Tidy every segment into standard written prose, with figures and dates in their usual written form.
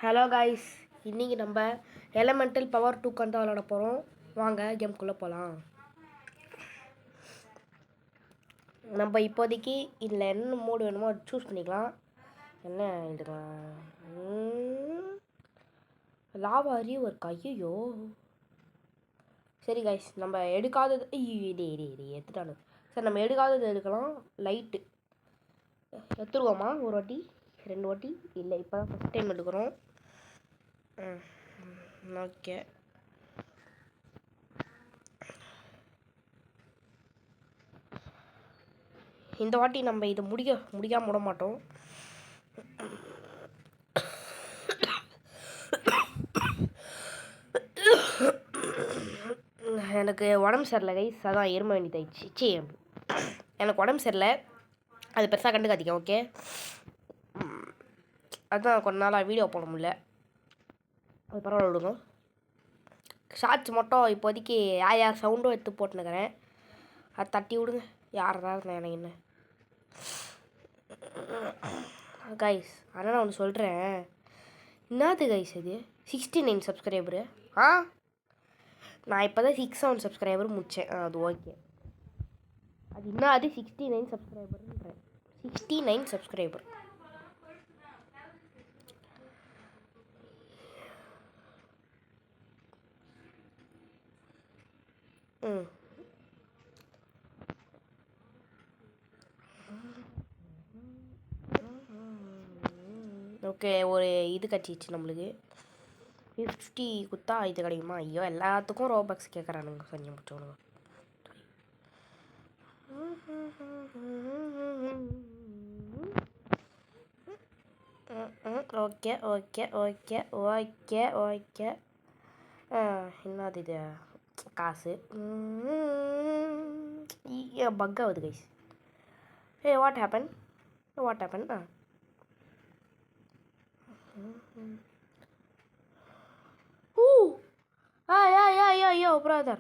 Hello guys, இன்றைக்கி நம்ம elemental power 2 தான் விளாட போகிறோம். வாங்க கேம்குள்ளே போகலாம். நம்ம இப்போதைக்கு இதில் என்ன மோடு வேணுமோ அது சூஸ் பண்ணிக்கலாம். என்ன எடுக்கலாம்? லாவா அறிவு ஒரு கையோ. சரி காய்ஸ், நம்ம எடுக்காதது எடுத்துட்டானு. சரி, நம்ம எடுக்காதது எடுக்கலாம். லைட்டு எடுத்துருவோமா? ஒரு வாட்டி 2 வாட்டி இல்லை, இப்போ தான் ஃபஸ்ட் டைம் எடுக்கிறோம். ஓகே, இந்த வாட்டி நம்ம இது முடிக்காம விட மாட்டோம். எனக்கு உடம்பு சரியில்லை கைஸ், அதான் எருமை வேண்டியதாயிடுச்சு. எனக்கு உடம்பு சரியில்லை, அது பெருசாக கண்டுக்காதீங்க. ஓகே, அதுதான் கொஞ்ச நாளாக வீடியோ போட முடியல. அது பரவாயில்ல விடுங்க. ஷார்ட்ஸ் மட்டும் இப்போதைக்கு யார் சவுண்டும் எடுத்து போட்டுனுக்கிறேன். அதை தட்டி விடுங்க. யாராவது எனக்கு என்ன கைஸ், ஆனால் நான் ஒன்று சொல்கிறேன். என்னது கைஸ் இது 69 சப்ஸ்கிரைபரு? நான் இப்போ தான் 67 சப்ஸ்கிரைபர் முடித்தேன். அது ஓகே. அது இன்னும் அது 69 சப்ஸ்கிரைபர்ன்றேன். 69 சப்ஸ்கிரைபர். ஓகே, ஒரு இது கட்டிச்சு நம்மளுக்கு 50 குத்தா இது கிடைக்குமா? ஐயோ, எல்லாத்துக்கும் ரோபக்ஸ் கேட்குறானுங்க. கொஞ்சம் முடிச்சோனுங்க. Okay okay okay okay okay. என்னது இது? காசு பக் ஆகுது guys. What happen? Yo, brother.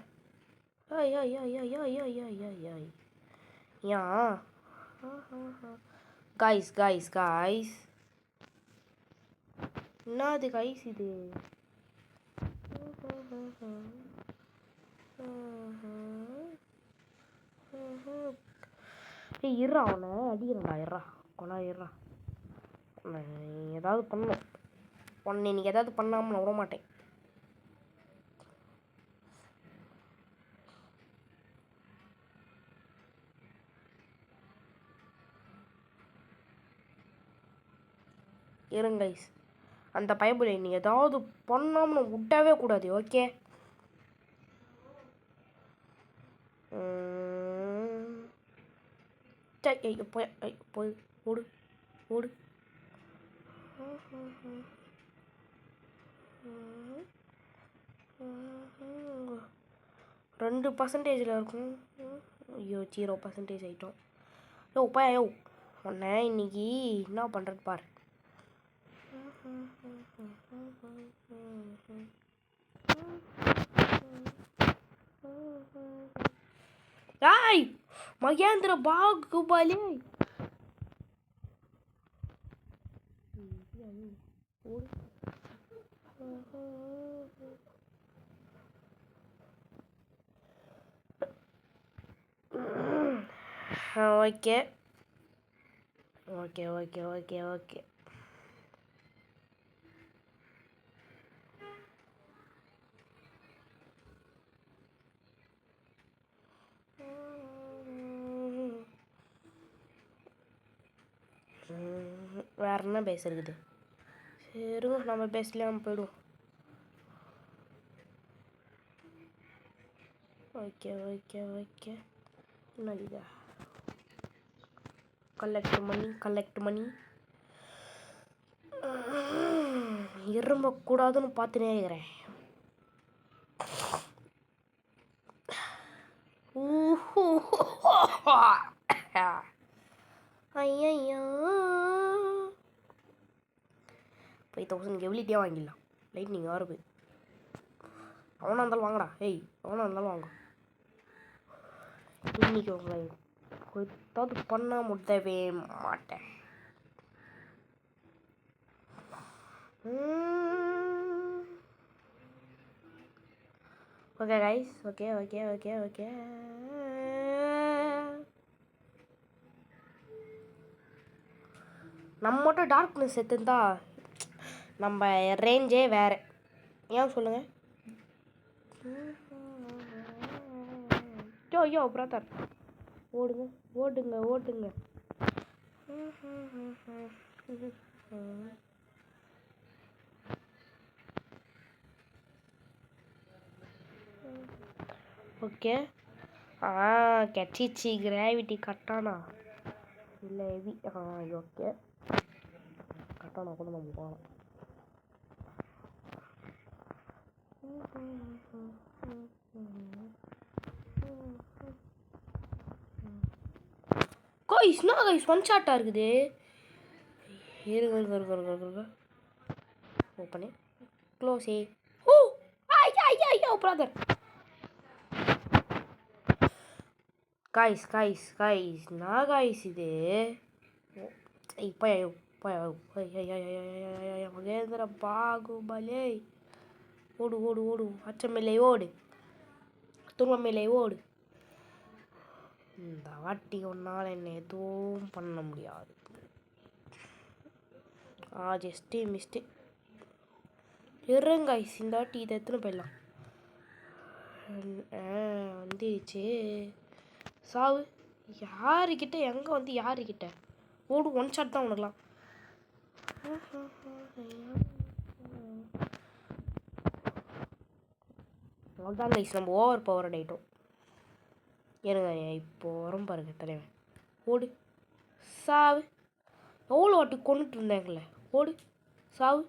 Yeah. Guys. என்னது கைஸ் இது? இருறா, அவனை அடிக்கிறா. இருறா. ஏதாவது பண்ணும். உன்னை இன்னைக்கு ஏதாவது பண்ணாமல் நான் விட மாட்டேன். இருங்க கைஸ், அந்த பைபிளை நீ ஏதாவது பண்ணாமல் விடவே கூடாது. ஓகே, போய் ஓடு. 2% இருக்கும். ஐயோ, 0% ஆகிட்டோம். யோ உன்னை இன்னைக்கு என்ன பண்ணுறது பாரு. மகேந்திர பாகுபலி. ஓகே. வேற என்ன பேச இருக்குது? சரி, நம்ம பேசலாம், போயிடுவோம். ஓகே. என்னது? கலெக்ட் மணி. இரும்பக்கூடாதுன்னு பார்த்துனே இருக்கிறேன். ஐயோ, 5000 எவ்வளிட்டியே வாங்கிடலாம். லைட்னிங் 6 பேர். அவனா இருந்தாலும் வாங்கடா. அவனா இருந்தாலும் வாங்க. இன்னைக்கு உங்களை ஏதாவது பண்ண முடியவே மாட்டேன். Okay guys, okay okay okay okay. நம்ம மட்டும் டார்க்னஸ் எடுத்துருந்தா நம்ம ரேஞ்சே வேறு. ஏன் சொல்லுங்கள்? யோ பிரதர், ஓடுங்க ஓடுங்க ஓடுங்க. ஓகே. கெச்சிச்சு கிராவிட்டி கட்டானா இல்லை ஹெவி. ஓகே, கட்டானா கூட நம்ம போகலாம். கைஸ் என்ன கைஸ் ஒன் ஷாட்டாக இருக்குது. இருங்க ஓப்பனே க்ளோஸே. ஓ ஐயோ பிரதர். கைஸ் நான் கைஸ் இது இப்போ மகேந்திர பாகுபலே. ஓடு ஓடு ஓடு அச்சமில்லை ஓடு, துன்பமில்லை ஓடு. இந்த வாட்டி ஒன்றால் என்ன எதுவும் பண்ண முடியாது. Just mistake. இருங்க இந்த வாட்டி இதை எத்தனை போயிடலாம். வந்துச்சு சாவு. யாருக்கிட்ட எங்கே வந்து யாருக்கிட்ட ஓடு. ஒன் ஷாட் தான் உனக்குலாம். அவ்வளோதான் கைஸ், நம்ம ஓவர் பவர் ஆகிட்டோம். ஏனுங்க இப்போ வரும் பாருங்க தலைவன். ஓடு சாவு. எவ்வளோ வாட்டி கொண்டுட்டு இருந்தேங்களே. ஓடு சாவு.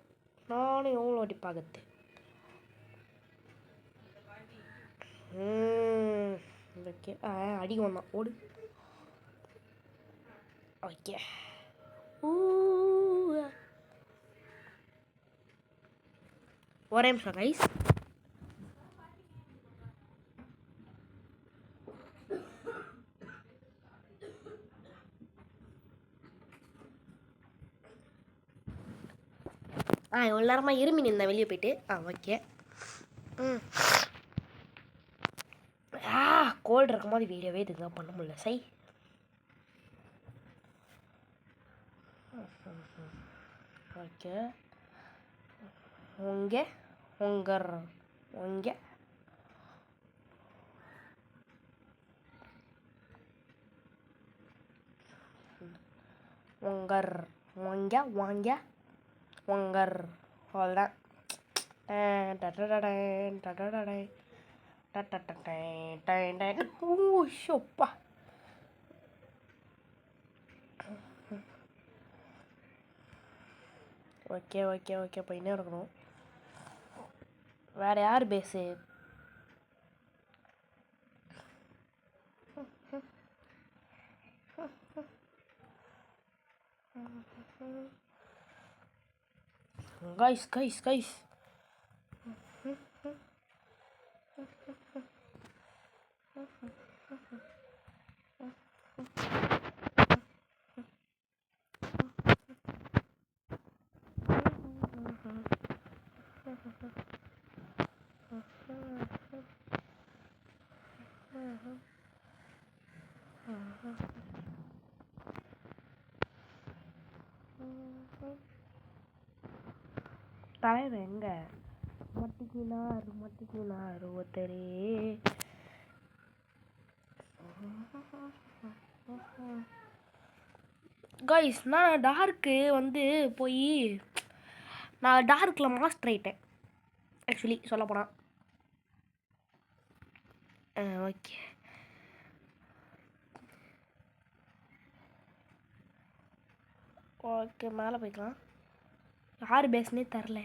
நானும் எவ்வளோ வாட்டி பார்க்கறது. ஓகே, அடிக்க வந்தான். ஓடு. ஓகே. ஒரே நிமிஷம் கைஸ். இவ்வளோ நேரமாக இருமி நின்றேன் வெளியே போயிட்டு. ஓகே. கோல்டு இருக்கும் போது வீடியோவே இதுதான் பண்ண முடியல. சை. ஓகே. உங்க வாங்க அவ்வளோதான். ஷோப்பா. ஓகே போயின்னே இருக்கணும். வேறு யார் பேஸு? கைஸ் தலைவர் எங்க மட்டிக்கினார் ஒருத்தரே. கைஸ் நான் டார்க்கு வந்து போய் நான் டார்க்கில் மாஸ்டர் ஆகிட்டேன் ஆக்சுவலி சொல்ல போனால். ஓகே. ஓகே மேலே போய்க்கலாம். யார் பேஸ்னே தரல.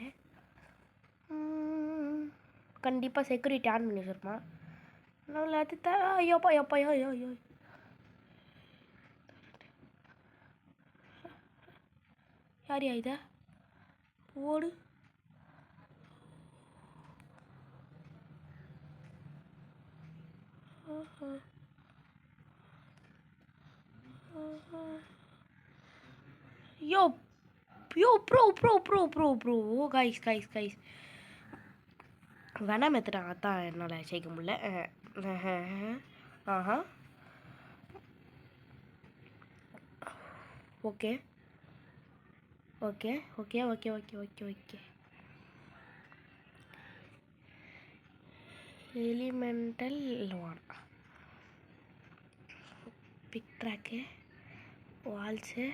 கண்டிப்பாக செக்யூரிட்டி ஆன் பண்ணி வச்சுருப்பான். நம்மள அது ஐயோ யாரியா இதை ஓடு. யோ யோ ப்ரோ கைஸ் வேணாம் எடுத்துட்டான். அதான் என்னால் ஜெயிக்க முடியல. ஆஹா okay okay okay okay okay okay okay elemental one big track walls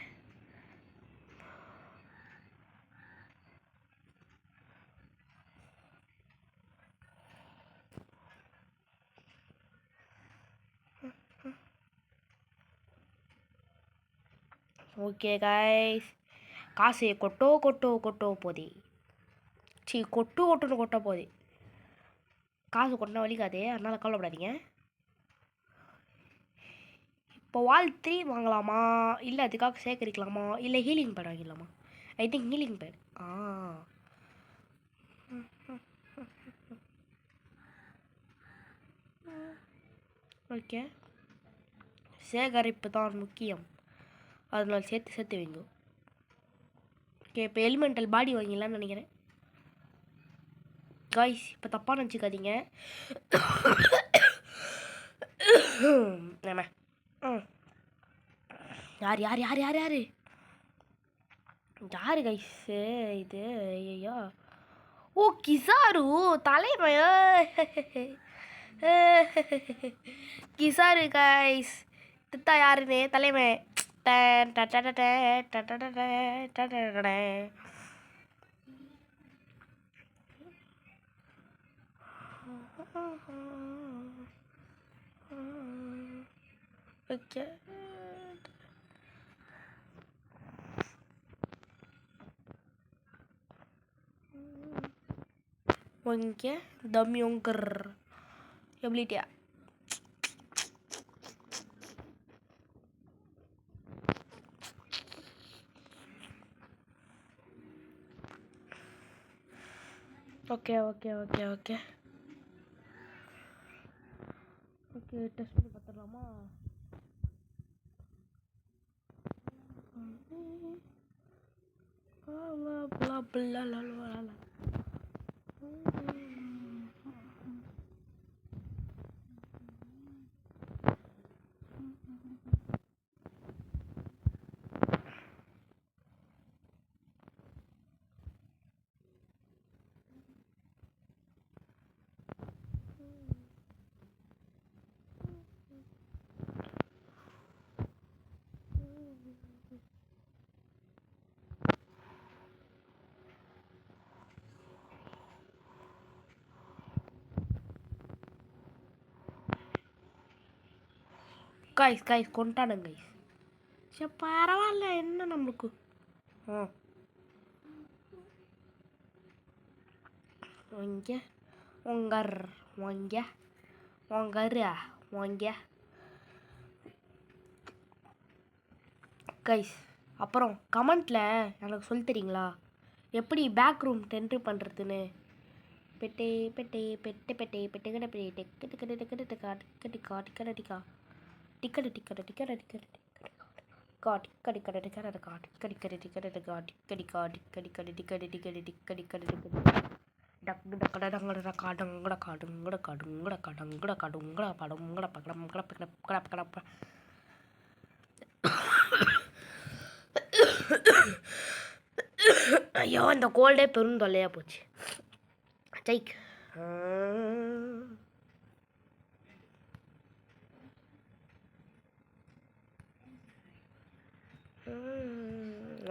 okay guys காசு கொட்டோ போதே கொட்டுன்னு கொட்ட போதே. காசு கொட்டினா வலிக்காதே, அதனால் கவலைப்படாதீங்க. இப்போ வால் 3 வாங்கலாமா, இல்லை அதுக்காக சேகரிக்கலாமா, இல்லை ஹீலிங் பேட் வாங்கிடலாமா? I think healing pad. Okay சேகரிப்பு தான் முக்கியம், அதனால் சேர்த்து வைங்க. ஓகே இப்போ எலிமெண்டல் பாடி வாங்கிடலான்னு நினைக்கிறேன் காய்ஸ். இப்போ தப்பாக நினச்சிக்காதீங்க. யார் யார் யார் யார் யார் யார் கைஸு இது? ஐயோ ஓ கிசாரு தலைமைய கிசாரு கைஸ். தித்தா யாருன்னு தலைமை. ஓகே ஓகே தம்யோங்கர் எபிலிட்டியா. Okay okay okay okay okay test பண்ணி பார்த்துடலாமா? கைஸ் கொண்டாடுங்க கைஸ். சரி பரவாயில்ல, என்ன நம்மளுக்கு. வாங்க கைஸ். அப்புறம் கமெண்ட்டில் எனக்கு சொல்லி தரீங்களா எப்படி பேக் ரூம் என்ட்ரி பண்ணுறதுன்னு? பெட்டே பெட்டே பெட்டே பெட்டே பெட்டே கடை பெட்டே டெக்கு டிக்கெட் டிக்கெட் டிக்கா டிக்கெட்டிக்கா டிக்கெட் டிக்கா டிக்கெட் டிக்கெட் டிக்கெட் டிக்கெட் காட் கடி கடை டிக்கெட் காட் கடி கடை டிக்கெட் காட் கடி காட் கடி கடை டிக்கெட் டிக்கெட் டிக்கெட் கடை டிக்கெட் டக்கு டக்கட டங்கட காடுங்கட காடுங்கட காடுங்கட காடுங்கட காடுங்கட படங்கட பக்கடம் கடப்ப கடப்ப கடப்ப. ஐயோ இந்த கோல்டே பெரும் தொல்லையாக போச்சு. ஜெயிக்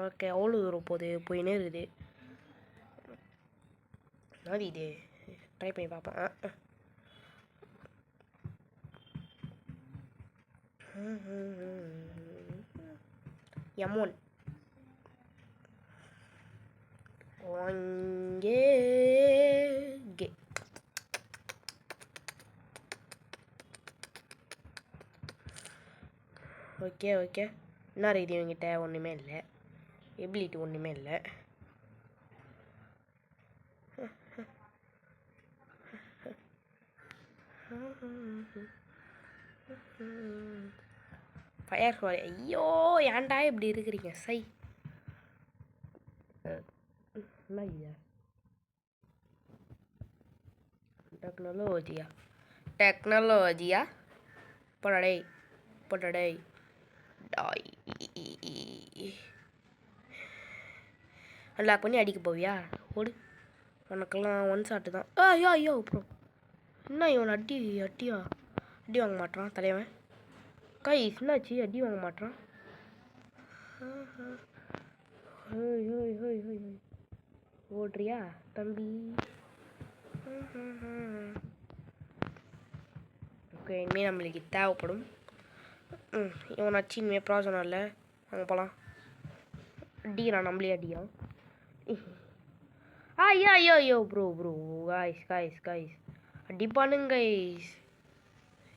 ஓகே அவ்வளோ தூரம் போயினே இருக்குது. அது இது ட்ரை பண்ணி பார்ப்பேன். எமோன் வாங்கே ஓகே ஓகே என்ன ரீதி என்கிட்ட ஒன்றுமே இல்லை, எபிலிட்டி ஒன்றுமே இல்லை. Fire fall. ஐயோ ஏன்டா இப்படி இருக்கிறீங்க சை. என்ன ஐயா டெக்னாலஜியா போடடே போடடே டாய் லாக் பண்ணி அடிக்க போவியா ஓடு உனக்கெல்லாம் ஒன் ஷாட்டு தான் ஐயோ ஐயோ அப்புறம் என்ன இவன் அடி வாங்க மாட்டான் தலைவன் என்னாச்சு அடி வாங்க மாட்டான் ஓடுறியா தம்பி ஓகே இனிமேல் நம்மளுக்கு தேவைப்படும் இவன் அச்சு இனிமேல் ப்ரோஜனம் இல்லை அங்கே போகலாம் அடிக்கிறான் நம்மளே அடிக்கிறான் ஐயோ ப்ரோ காய்ஸ் அடிப்பானுங்க கைஸ்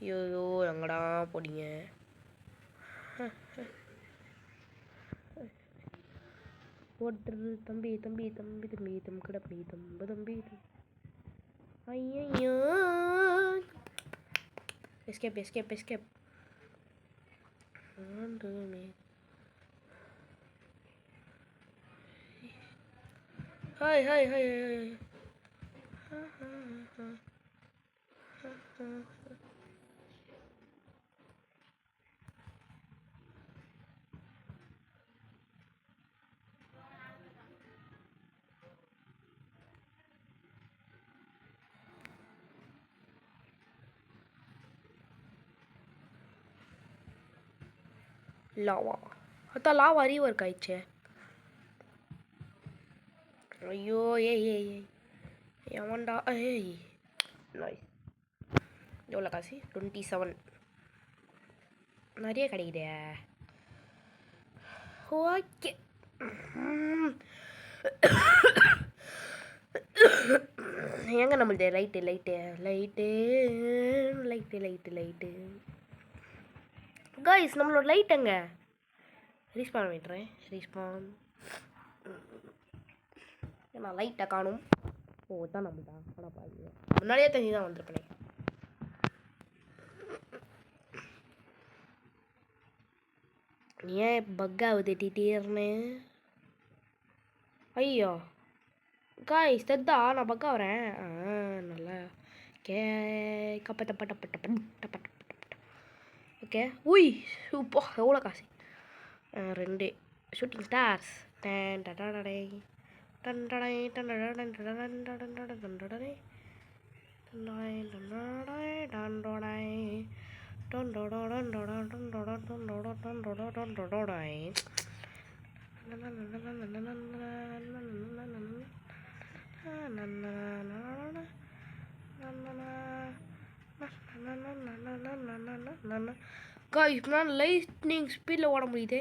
ஐயோ எங்கடா போனீங்க ஓட்டுறது தம்பி ஐயோ எஸ்கேப் ஹாய் லாவா அதான் லாவா ரீவர்க் ஆயிடுச்சே ஐயோ ஏய் எவன்டா ஏய் நைஸ் எவ்வளோ காசு 27 நிறைய கிடைக்குதே ஓகே எங்கே நம்மளுது லைட்டு காய்ஸ் நம்மளோட லைட் எங்கே ரீஸ்பான் விட்டுறேன் நான் லைட்டை காணும் தான் நம்மள்தான் ஆனால் பாருங்க முன்னாடியே தண்ணி தான் வந்திருப்பேனே ஏன் பக்காகுது திடீர்னு ஐயோ காய்ஸ் தெத்தா நான் பக்கா வரேன் நல்லா ஓகே உய் சூப்பர் எவ்வளோ காசு 2 ஷூட்டிங் ஸ்டார்ஸ் இப்போ லைட்னிங் ஸ்பீடில் ஓட முடியுது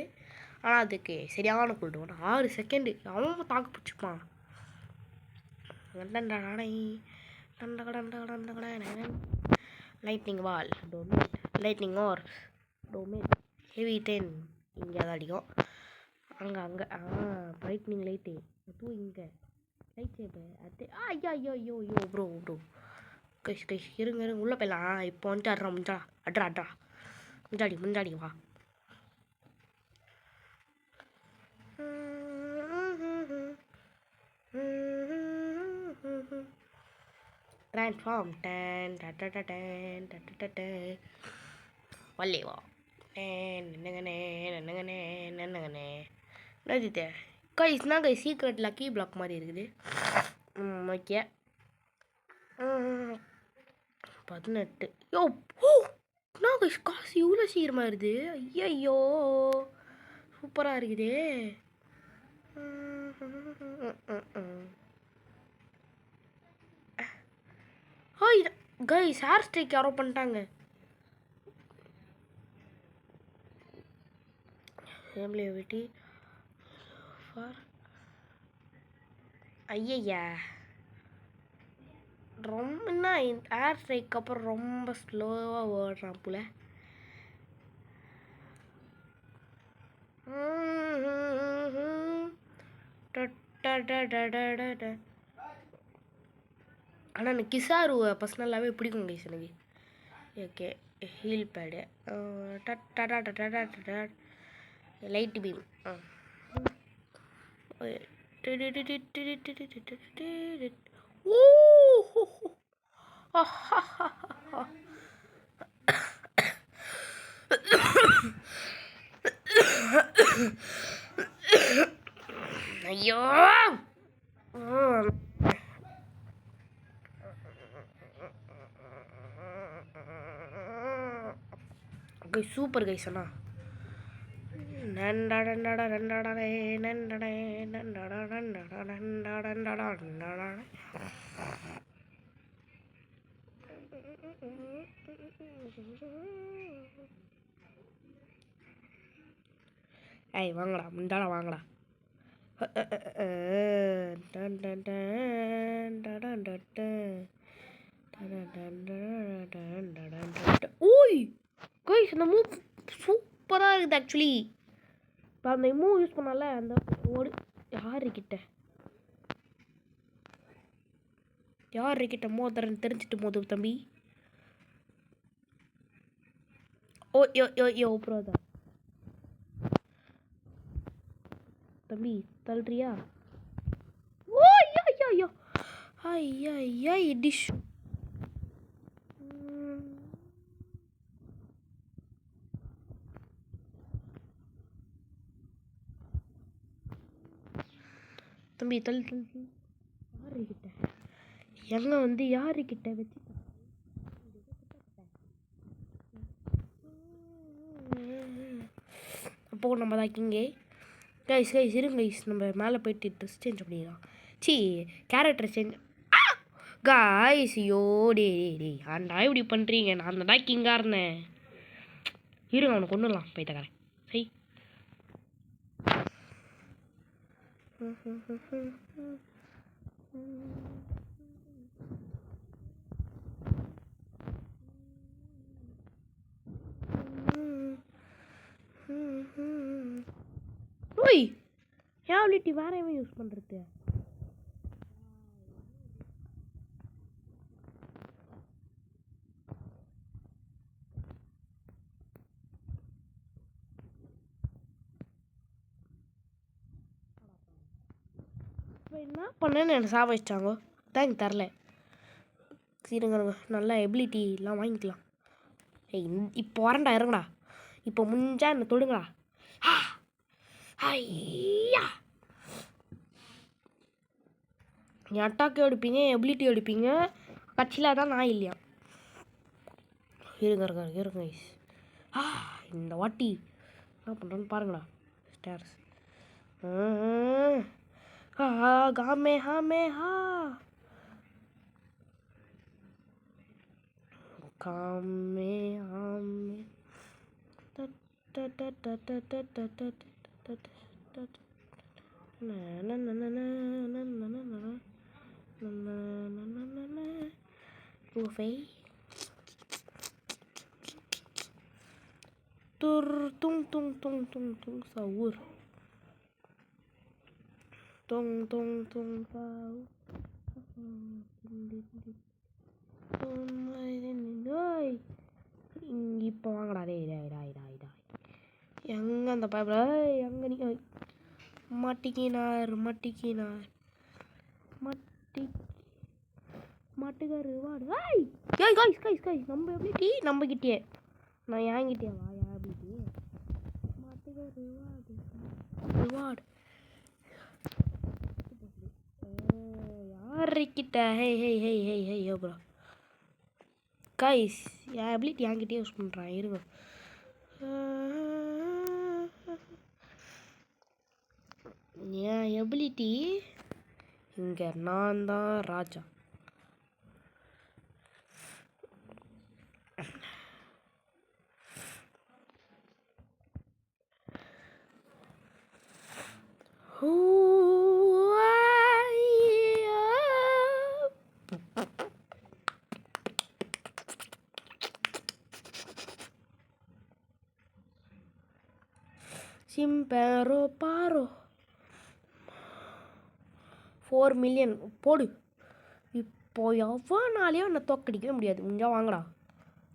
ஆனால் அதுக்கு சரியான கூல்டவுன் 6 செகண்டு அவன் தாக்கு பிடிச்சிப்பான் லைட்னிங் வால் டோமேட் லைட்னிங் ஆர்ஸ் டோமேட் ஹெவி 10 இங்கே தான் அடிக்கும் அங்கே லைட்னிங் லைட்டு அதுவும் இங்கே லைட் சேப்பு அது ஐயோ ப்ரோ கைஸ் இருங்க உள்ளே போயிடலாம் இப்போ வந்துட்டு அட்ரா முந்தாடி வா ட்ரான்ஸ்ஃபார்ம் வள்ளி வா என்னங்கண்ணே என்னது கைஸ்னா சீக்ரெட் லக்கி பிளாக் மாதிரி இருக்குது ஓகே 18 யோ நான் காசு இவ்வளோ சீக்கிரமாக வருது ஐயோ சூப்பராக இருக்குதே கைஸ் ஹேர் ஸ்ட்ரைக் யாரோ பண்ணிட்டாங்க ஃபேமிலியாவிட்டி ஃபார் ஐயா ரொம்ப என்ன ஹேர் ஸ்ட்ரைக்கு அப்புறம் ரொம்ப ஸ்லோவாக ஓடுறான் போல ஆனால் எனக்கு கிசாரு பர்சனலாகவே பிடிக்கும் கைஸ் எனக்கு okay heel pad light beam ஐயோ சூப்பர் கைஸ் அண்ணா ஏய் வாங்கடா முந்தாடா வாங்கடா ஓய் கைஸ் இந்த மூவ் சூப்பராக இருக்குது ஆக்சுவலி இப்போ அந்த மூவ் யூஸ் பண்ணால அந்த ஓடு யாருக்கிட்ட மோதுறன்னு தெரிஞ்சுட்டு மோது தம்பி ஓ யோ யோ யோ ப்ரோதா தம்பி தள்ளுறியா ஓ யோ யோ யோ ஐயா ஐயா டிஷ் தம்பி தள்ளு யாருக்கிட்ட எங்க வந்து யாருக்கிட்ட வச்சு அப்போ நம்ம தான் கிங்கே கைஸ் இருங்க கைஸ் நம்ம மேலே போயிட்டு ட்ரெஸ் சேஞ்ச் பண்ணிடலாம் சி கேரக்டர் சேஞ்ச் கைஸ் ஐயோ டே ஆண்டா இப்படி பண்ணுறீங்க நான் தான் கிங்காக இருந்தேன் இருங்க அவனை கொண்டுடலாம் பைத்தக்காரன் சரி ஓய் ஏன் அபிலிட்டி வேற எவன் யூஸ் பண்ணுறது என்ன பண்ணேன்னு எனக்கு சாவ வச்சிட்டாங்க தேங்க் தரல இருங்க நல்லா எபிலிட்டிலாம் வாங்கிக்கலாம் ஏய் இப்போ வரண்டா இறங்கடா இப்போ முடிஞ்சா என்ன தொடுங்கடா ஐயா நீ அட்டாக்கு எடுப்பீங்க எபிலிட்டி எடுப்பீங்க கட்சியில் தான் நான் இல்லையா இருங்க இந்த வாட்டி என்ன பண்ணுறேன்னு பாருங்கடா ஸ்டார்ஸ் காமே ஹாமே ஹா காமே ஹாமே tung sahur tung sahur இப்போ வாங்கடா எங்க அந்த பாய்பா எங்க நீ மாட்டிக்கினார் மாட்டுக்காரு வாடு கைஸ் நம்ம எப்படி நம்மகிட்டே நான் ஏங்கிட்டே வா எப்படி மாட்டுக்காரு வாடு யாருக்கிட்ட ஹே ப்ரோ கைஸ் என் எபிலிட்டி என்கிட்டே யூஸ் பண்ணுறான் இருங்க என் எபிலிட்டி இங்கே நான் தான் ராஜா சிம்பேரோ பாரோ 4 மில்லியன் போடு இப்போ எவ்வளோனாலையும் என்னை தோக்கடிக்கவே முடியாது முடிஞ்சா வாங்கடா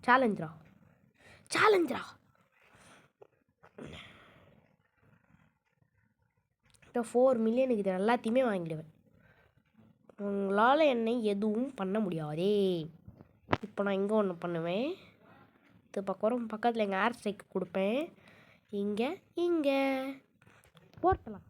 சேலஞ்சரா இந்த 4 மில்லியனுக்கு இது எல்லாத்தையுமே வாங்கிடுவேன். உங்களால் என்னை எதுவும் பண்ண முடியாதே. இப்போ நான் இங்கே ஒன்று பண்ணுவேன். இது பக்கத்தில் எங்கள் ஏர் ஸ்ட்ரைக் கொடுப்பேன். இங்கே போட்டலாம்.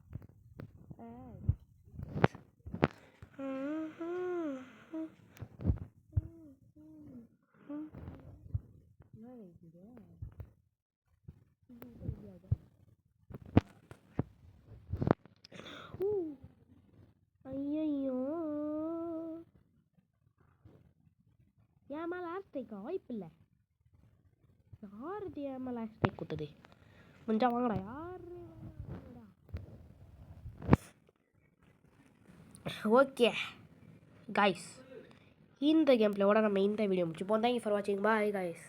ஐயோ, என் மேலே ஏர் ஸ்ட்ரைக்கா? வாய்ப்பு இல்லை. யார் இது என் மேலே ஏர் ஸ்ட்ரைக் கொடுத்தது? கொஞ்சம் வாங்கடா. யார்? ஓகே கைஸ், இந்த கேம் பிளேயோட நம்ம இந்த வீடியோ முடிச்சுப்போம். தேங்க்யூ ஃபார் வாட்சிங். Bye guys.